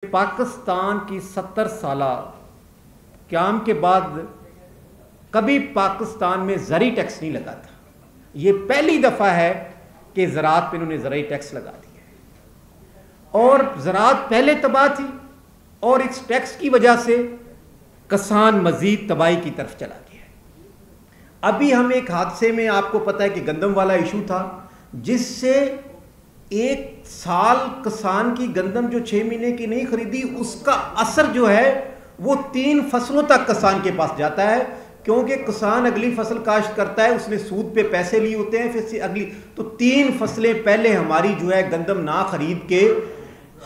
पाकिस्तान की 70 साल क़याम के बाद कभी पाकिस्तान में ज़राई टैक्स नहीं लगा था। ये पहली दफ़ा है कि ज़राअत पे इन्होंने ज़राई टैक्स लगा दिया और ज़राअत पहले तबाह थी और इस टैक्स की वजह से किसान मज़ीद तबाही की तरफ चला गया। अभी हम एक हादसे में, आपको पता है कि गंदम वाला इशू था, जिससे एक साल किसान की गंदम जो 6 महीने की नहीं खरीदी, उसका असर जो है वो 3 फसलों तक किसान के पास जाता है। क्योंकि किसान अगली फसल काश्त करता है, उसने सूद पे पैसे लिए होते हैं, फिर से अगली, तो 3 फसलें पहले हमारी जो है गंदम ना खरीद के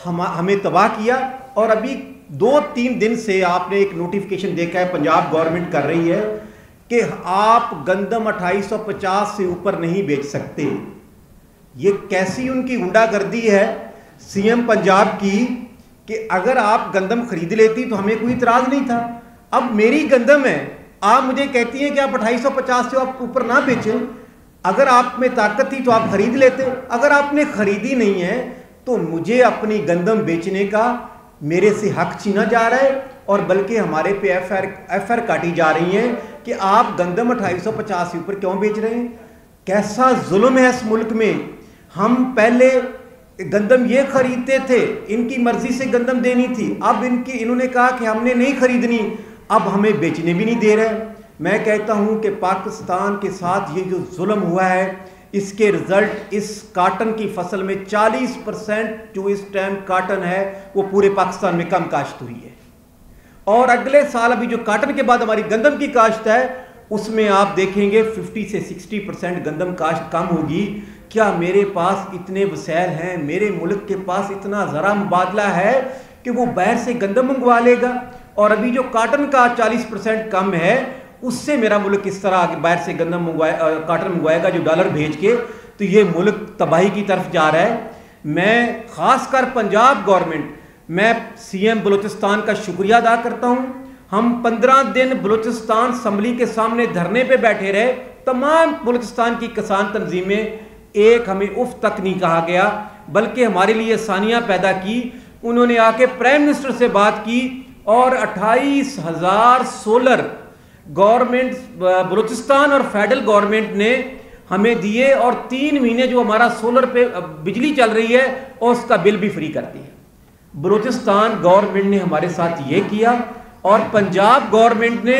हमें तबाह किया। और अभी 2-3 दिन से आपने एक नोटिफिकेशन देखा है, पंजाब गवर्नमेंट कर रही है कि आप गंदम 2850 से ऊपर नहीं बेच सकते। ये कैसी उनकी गुंडागर्दी है सीएम पंजाब की कि अगर आप गंदम खरीद लेती तो हमें कोई इतराज नहीं था। अब मेरी गंदम है, आप मुझे कहती हैं कि आप 2850 से आप ऊपर ना बेचें। अगर आप में ताकत थी तो आप खरीद लेते, अगर आपने खरीदी नहीं है तो मुझे अपनी गंदम बेचने का मेरे से हक छीना जा रहा है और बल्कि हमारे पे एफआईआर काटी जा रही है कि आप गंदम 2850 से ऊपर क्यों बेच रहे हैं। कैसा जुल्म है इस मुल्क में। हम पहले गंदम ये खरीदते थे, इनकी मर्जी से गंदम देनी थी, अब इन्होंने कहा कि हमने नहीं खरीदनी, अब हमें बेचने भी नहीं दे रहे। मैं कहता हूं कि पाकिस्तान के साथ ये जो जुल्म हुआ है, इसके रिजल्ट इस काटन की फसल में 40% जो इस टाइम काटन है वो पूरे पाकिस्तान में कम काश्त हुई है। और अगले साल अभी जो काटन के बाद हमारी गंदम की काश्त है उसमें आप देखेंगे 50 से 60% गंदम काश्त कम होगी। क्या मेरे पास इतने वसैल हैं, मेरे मुल्क के पास इतना ज़रा मुबादला है कि वो बाहर से गंदम मंगवा लेगा? और अभी जो काटन का 40% कम है उससे मेरा मुल्क किस तरह बाहर से गंदम काटन मंगवाएगा जो डॉलर भेज के? तो ये मुल्क तबाही की तरफ जा रहा है। मैं ख़ासकर पंजाब गवर्नमेंट, मैं सीएम बलूचिस्तान का शुक्रिया अदा करता हूँ। हम 15 दिन बलूचिस्तान असम्बली के सामने धरने पे बैठे रहे, तमाम बलूचिस्तान की किसान तंजीमें, एक हमें उफ तक नहीं कहा गया, बल्कि हमारे लिए आसानियाँ पैदा की। उन्होंने आके प्राइम मिनिस्टर से बात की और 28,000 सोलर गवर्नमेंट बलूचिस्तान और फेडरल गवर्नमेंट ने हमें दिए और 3 महीने जो हमारा सोलर पे बिजली चल रही है और उसका बिल भी फ्री कर दिया। बलूचिस्तान गवर्नमेंट ने हमारे साथ ये किया और पंजाब गवर्नमेंट ने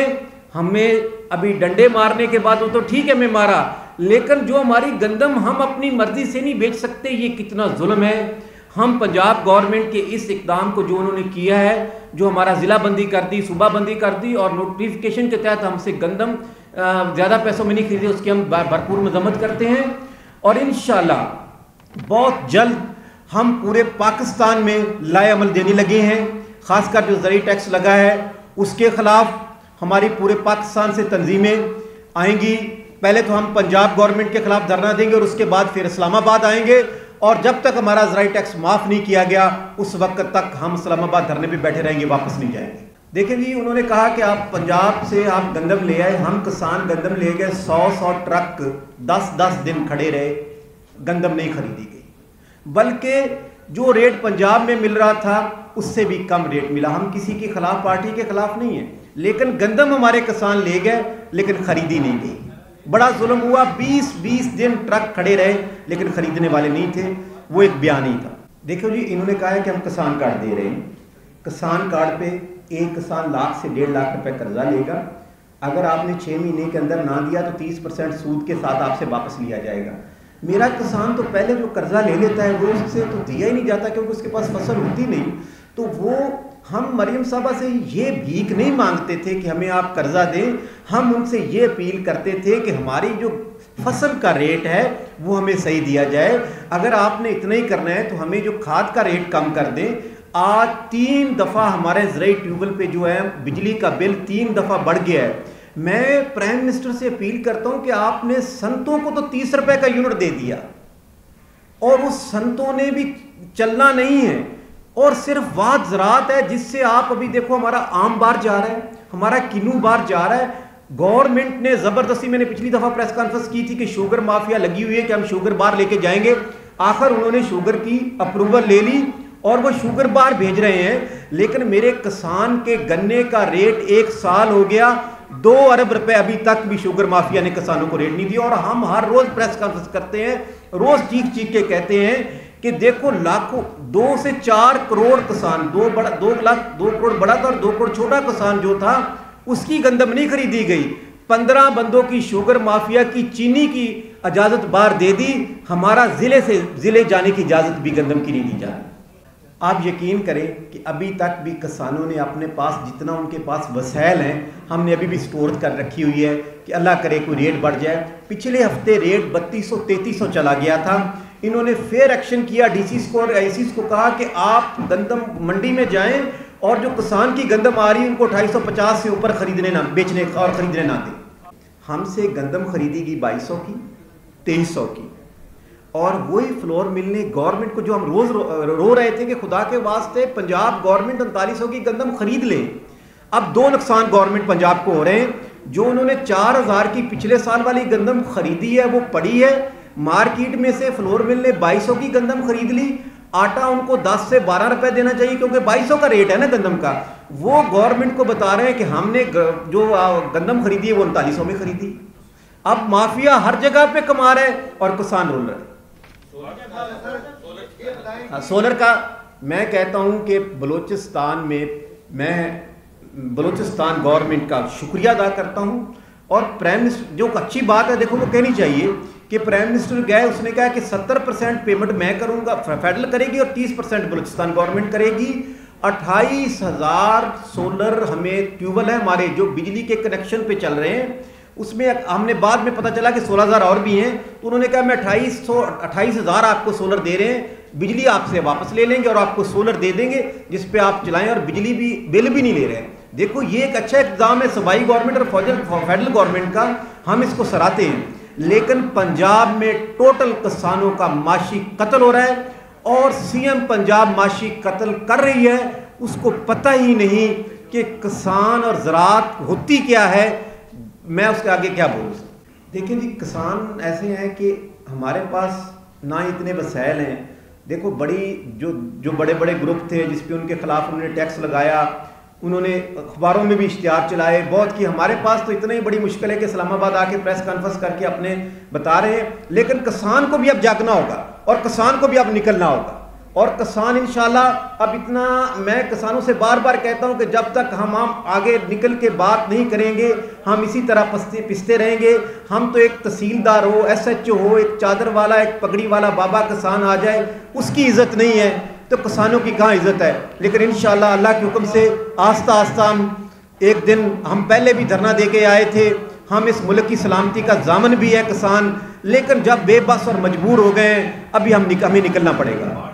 हमें अभी डंडे मारने के बाद, वो तो ठीक है मैं मारा, लेकिन जो हमारी गंदम हम अपनी मर्जी से नहीं बेच सकते, ये कितना जुल्म है। हम पंजाब गवर्नमेंट के इस इक़दाम को जो उन्होंने किया है, जो हमारा ज़िला बंदी कर दी, सूबा बंदी कर दी और नोटिफिकेशन के तहत हमसे गंदम ज़्यादा पैसों में नहीं खरीदे, उसकी हम भरपूर मजम्मत करते हैं। और इंशाअल्लाह बहुत जल्द हम पूरे पाकिस्तान में लाए अमल देने लगे हैं। ख़ासकर जो ज़राई टैक्स लगा है उसके ख़िलाफ़ हमारी पूरे पाकिस्तान से तंजीमें आएंगी। पहले तो हम पंजाब गवर्नमेंट के खिलाफ धरना देंगे और उसके बाद फिर इस्लामाबाद आएंगे, और जब तक हमारा ज़राई टैक्स माफ़ नहीं किया गया उस वक्त तक हम इस्लामाबाद धरने पे बैठे रहेंगे, वापस नहीं जाएंगे। देखें जी, उन्होंने कहा कि आप पंजाब से आप गंदम ले आए, हम किसान गंदम ले गए, 100 ट्रक 10-10 दिन खड़े रहे, गंदम नहीं खरीदी गई, बल्कि जो रेट पंजाब में मिल रहा था उससे भी कम रेट मिला। हम किसी के खिलाफ, पार्टी के खिलाफ नहीं है, लेकिन गंदम हमारे किसान ले गए लेकिन खरीदी नहीं गई। बड़ा जुल्म हुआ, 20-20 दिन ट्रक खड़े रहे लेकिन खरीदने वाले नहीं थे। वो एक बयान ही था। देखो जी, इन्होंने कहा है कि हम किसान कार्ड दे रहे हैं। किसान कार्ड पे एक किसान लाख से 1.5 लाख रुपए कर्जा लेगा। अगर आपने 6 महीने के अंदर ना दिया तो 30% सूद के साथ आपसे वापस लिया जाएगा। मेरा किसान तो पहले जो कर्जा ले लेता है वो उससे तो दिया ही नहीं जाता क्योंकि उसके पास फसल होती नहीं। तो वो, हम मरियम साहबा से ये भीख नहीं मांगते थे कि हमें आप कर्जा दें, हम उनसे ये अपील करते थे कि हमारी जो फसल का रेट है वो हमें सही दिया जाए। अगर आपने इतना ही करना है तो हमें जो खाद का रेट कम कर दें। आज 3 दफ़ा हमारे ज़राई ट्यूबवेल पे जो है बिजली का बिल 3 दफ़ा बढ़ गया है। मैं प्राइम मिनिस्टर से अपील करता हूँ कि आपने संतों को तो 30 रुपए का यूनिट दे दिया और उस संतों ने भी चलना नहीं है और सिर्फ वाद ज़राअत है, जिससे आप अभी देखो हमारा आम बार जा रहा है, हमारा किन्नू बार जा रहा है। गवर्नमेंट ने ज़बरदस्ती, मैंने पिछली दफ़ा प्रेस कॉन्फ्रेंस की थी कि शुगर माफिया लगी हुई है कि हम शुगर बार लेके जाएंगे। आखिर उन्होंने शुगर की अप्रूवल ले ली اور وہ شوگر بار بھیج رہے ہیں، لیکن میرے کسان کے گنے کا ریٹ 1 سال ہو گیا 2 ارب روپے ابھی تک بھی شوگر مافیا نے کسانوں کو ریٹ نہیں دیا. اور ہم ہر روز پریس کانفرنس کرتے ہیں، روز چیخ چیخ کے کہتے ہیں کہ دیکھو لاکھوں 2 سے 4 کروڑ کسان، 2 کروڑ بڑا تھا اور 2 کروڑ چھوٹا کسان جو تھا اس کی گندم نہیں خریدی گئی. 15 بندوں کی شوگر مافیا کی چینی کی اجازت بار دے دی، ہمارا ضلع جانے کی اجازت بھی گندم کی نہیں دی جا رہی. آپ یقین کریں کہ ابھی تک بھی کسانوں نے اپنے پاس جتنا ان کے پاس وسائل ہیں ہم نے ابھی بھی سٹور کر رکھی ہوئی ہے کہ اللہ کرے کوئی ریٹ بڑھ جائے. پچھلے ہفتے ریٹ 3200-3300 چلا گیا تھا. انہوں نے فیئر ایکشن کیا، ڈی سی کو اور آئی سیز کو کہا کہ آپ گندم منڈی میں جائیں اور جو کسان کی گندم آ رہی ہے ان کو 250 سے اوپر بیچنے اور خریدنے نہ دیں. ہم سے گندم خریدی گئی 2200 کی، 2300 کی، اور وہی فلور مل نے گورنمنٹ کو جو ہم روز رو رہے تھے کہ خدا کے واسطے پنجاب گورنمنٹ 3900 کی گندم خرید لے. اب 2 نقصان گورنمنٹ پنجاب کو ہو رہے ہیں. جو انہوں نے 4000 کی پچھلے سال والی گندم خریدی ہے وہ پڑی ہے مارکیٹ میں سے. فلور مل نے 2200 کی گندم خرید لی، آٹا ان کو 10 سے 12 روپے دینا چاہیے کیونکہ 2200 کا ریٹ ہے نا گندم کا. وہ گورنمنٹ کو بتا رہے ہیں کہ ہم نے جو گندم خریدی ہے وہ 3900 میں خریدی. اب مافیا ہر جگہ پہ کما رہے ہیں اور کسان رول رہے ہیں. سولر کا میں کہتا ہوں کہ بلوچستان میں میں بلوچستان گورنمنٹ کا شکریہ ادا کرتا ہوں. اور پرائم منسٹر جو اچھی بات ہے دیکھو وہ کہنی چاہیے کہ پرائم منسٹر گئے، اس نے کہا کہ 70% پیمنٹ میں کروں گا، فیڈرل کرے گی اور 30% بلوچستان گورنمنٹ کرے گی. 28,000 سولر ہمیں ٹیوبل ہیں ہمارے جو بجلی کے کنیکشن پہ چل رہے ہیں. اس میں ہم نے بعد میں پتہ چلا کہ 16,000 اور بھی ہیں، تو انہوں نے کہا میں 28,000 آپ کو سولر دے رہے ہیں، بجلی آپ سے واپس لے لیں گے اور آپ کو سولر دے دیں گے جس پہ آپ چلائیں اور بجلی بھی بل بھی نہیں لے رہے ہیں. دیکھو یہ ایک اچھا اقدام ہے صوبائی گورنمنٹ اور فیڈرل گورنمنٹ کا، ہم اس کو سراہتے ہیں. لیکن پنجاب میں ٹوٹل کسانوں کا معاشی قتل ہو رہا ہے اور سی ایم پنجاب معاشی قتل کر رہی ہے. اس کو پتہ ہی نہیں کہ کسان اور زراعت ہوتی کیا ہے. میں اس کے آگے کیا بولوں. دیکھیں جی کسان ایسے ہیں کہ ہمارے پاس نہ اتنے وسائل ہیں. دیکھو بڑی جو بڑے بڑے گروپ تھے جس پہ ان کے خلاف انہوں نے ٹیکس لگایا، انہوں نے اخباروں میں بھی اشتہار چلائے بہت کی. ہمارے پاس تو اتنا ہی بڑی مشکل ہے کہ اسلام آباد آ کے پریس کانفرنس کر کے اپنے بتا رہے ہیں. لیکن کسان کو بھی اب جاگنا ہوگا اور کسان کو بھی اب نکلنا ہوگا. اور کسان انشاءاللہ اب اتنا، میں کسانوں سے بار بار کہتا ہوں کہ جب تک ہم آگے نکل کے بات نہیں کریں گے ہم اسی طرح پستے رہیں گے. ہم تو ایک تحصیلدار ہو، ایس ایچ او ہو، ایک چادر والا ایک پگڑی والا بابا کسان آ جائے اس کی عزت نہیں ہے تو کسانوں کی کہاں عزت ہے. لیکن انشاءاللہ اللہ کے حکم سے آہستہ آہستہ ہم ایک دن، ہم پہلے بھی دھرنا دے کے آئے تھے، ہم اس ملک کی سلامتی کا ضامن بھی ہے کسان، لیکن جب بے بس اور مجبور ہو گئے ابھی ہمیں نکلنا پڑے گا.